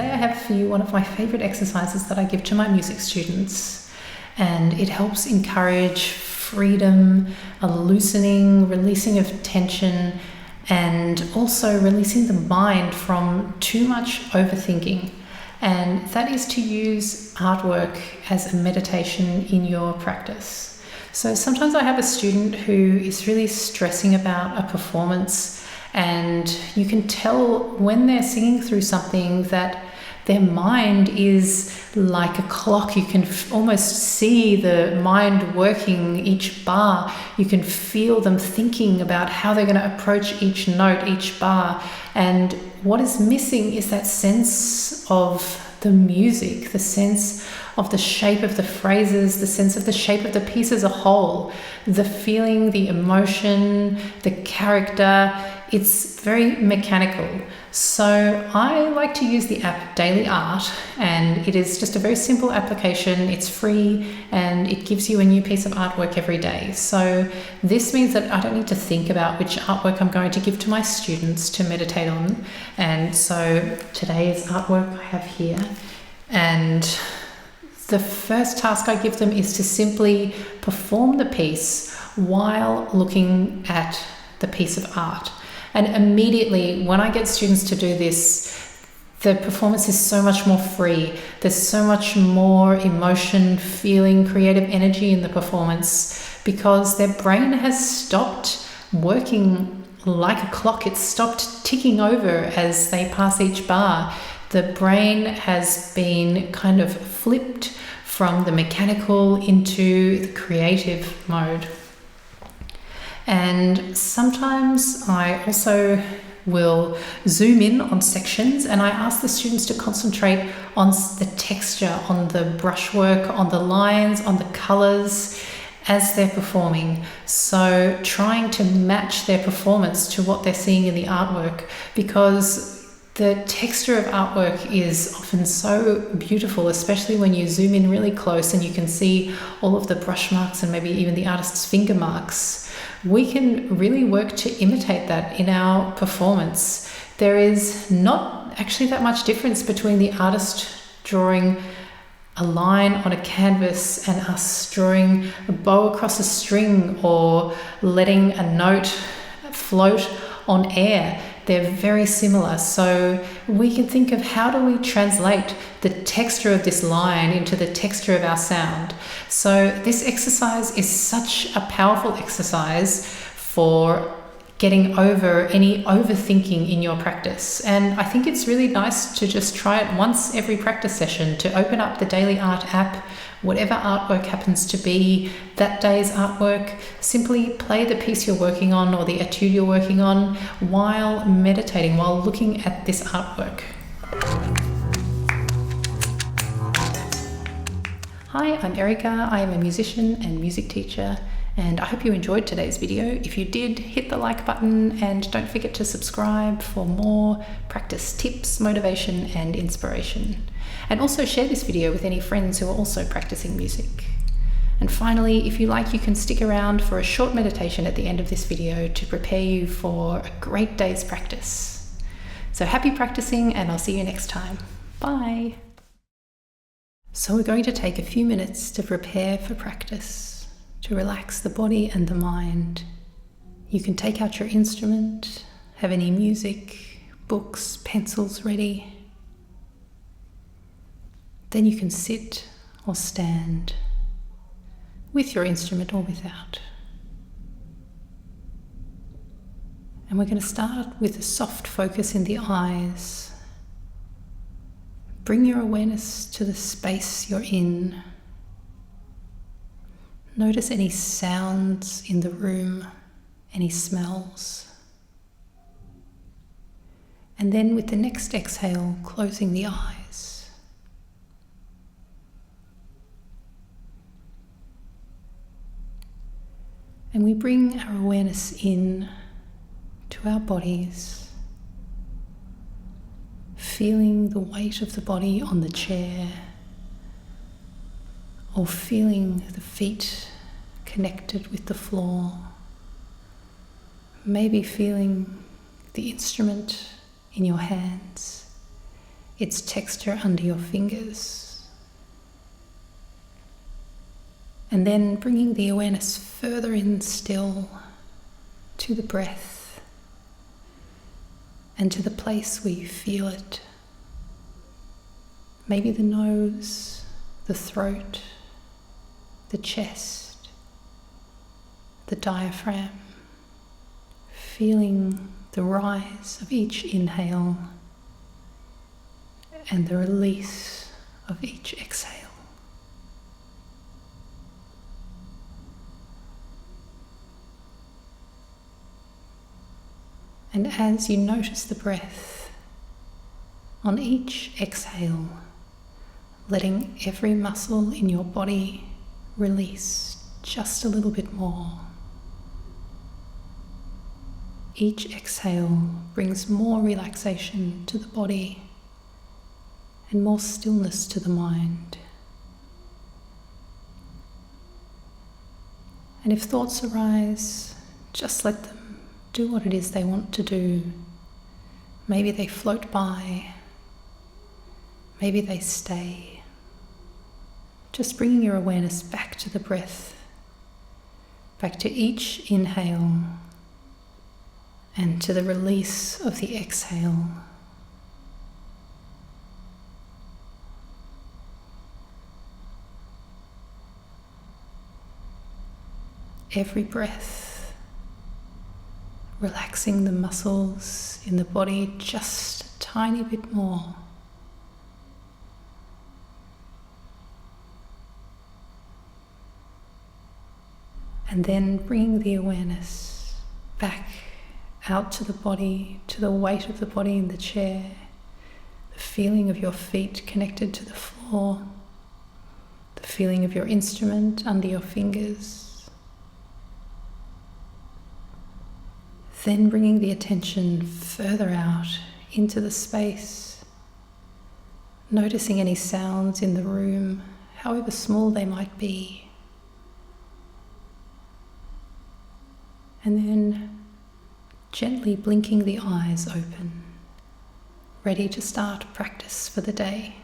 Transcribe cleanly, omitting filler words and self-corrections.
today I have for you one of my favorite exercises that I give to my music students, and it helps encourage freedom, a loosening, releasing of tension, and also releasing the mind from too much overthinking. And that is to use artwork as a meditation in your practice. So sometimes I have a student who is really stressing about a performance, and you can tell when they're singing through something that their mind is like a clock. You can almost see the mind working each bar. You can feel them thinking about how they're going to approach each note, each bar. And what is missing is that sense of the music, the sense of the shape of the phrases, the sense of the shape of the piece as a whole, the feeling, the emotion, the character. It's very mechanical. So I like to use the app DailyArt, and it is just a very simple application. It's free and it gives you a new piece of artwork every day. So this means that I don't need to think about which artwork I'm going to give to my students to meditate on. And so today's artwork I have here, and the first task I give them is to simply perform the piece while looking at the piece of art. And immediately when I get students to do this, the performance is so much more free. There's so much more emotion, feeling, creative energy in the performance, because their brain has stopped working like a clock. It's stopped ticking over as they pass each bar. The brain has been kind of flipped from the mechanical into the creative mode. And sometimes I also will zoom in on sections, and I ask the students to concentrate on the texture, on the brushwork, on the lines, on the colors as they're performing. So trying to match their performance to what they're seeing in the artwork, because the texture of artwork is often so beautiful, especially when you zoom in really close and you can see all of the brush marks and maybe even the artist's finger marks. We can really work to imitate that in our performance. There is not actually that much difference between the artist drawing a line on a canvas and us drawing a bow across a string or letting a note float on air. They're very similar. So we can think of, how do we translate the texture of this line into the texture of our sound? So this exercise is such a powerful exercise for getting over any overthinking in your practice. And I think it's really nice to just try it once every practice session, to open up the DailyArt app, whatever artwork happens to be that day's artwork, simply play the piece you're working on or the etude you're working on while meditating, while looking at this artwork. Hi, I'm Erica. I am a musician and music teacher, and I hope you enjoyed today's video. If you did, hit the like button and don't forget to subscribe for more practice tips, motivation and inspiration. And also share this video with any friends who are also practicing music. And finally, if you like, you can stick around for a short meditation at the end of this video to prepare you for a great day's practice. So happy practicing, and I'll see you next time. Bye. So we're going to take a few minutes to prepare for practice, to relax the body and the mind. You can take out your instrument, have any music, books, pencils ready. Then you can sit or stand with your instrument or without. And we're going to start with a soft focus in the eyes. Bring your awareness to the space you're in. Notice any sounds in the room, any smells. And then with the next exhale, closing the eyes. And we bring our awareness in to our bodies, feeling the weight of the body on the chair, or feeling the feet connected with the floor, maybe feeling the instrument in your hands. its texture under your fingers. And then bringing the awareness further in still to the breath and to the place where you feel it. Maybe the nose, the throat, the chest, the diaphragm, feeling the rise of each inhale and the release of each exhale. And as you notice the breath, on each exhale, letting every muscle in your body release just a little bit more. Each exhale brings more relaxation to the body and more stillness to the mind. And if thoughts arise, just let them do what it is they want to do. Maybe they float by, maybe they stay. Just bringing your awareness back to the breath, back to each inhale and to the release of the exhale. Every breath, relaxing the muscles in the body just a tiny bit more. And then bringing the awareness back out to the body, to the weight of the body in the chair, the feeling of your feet connected to the floor, the feeling of your instrument under your fingers. Then bringing the attention further out into the space, noticing any sounds in the room, however small they might be. And then gently blinking the eyes open, ready to start practice for the day.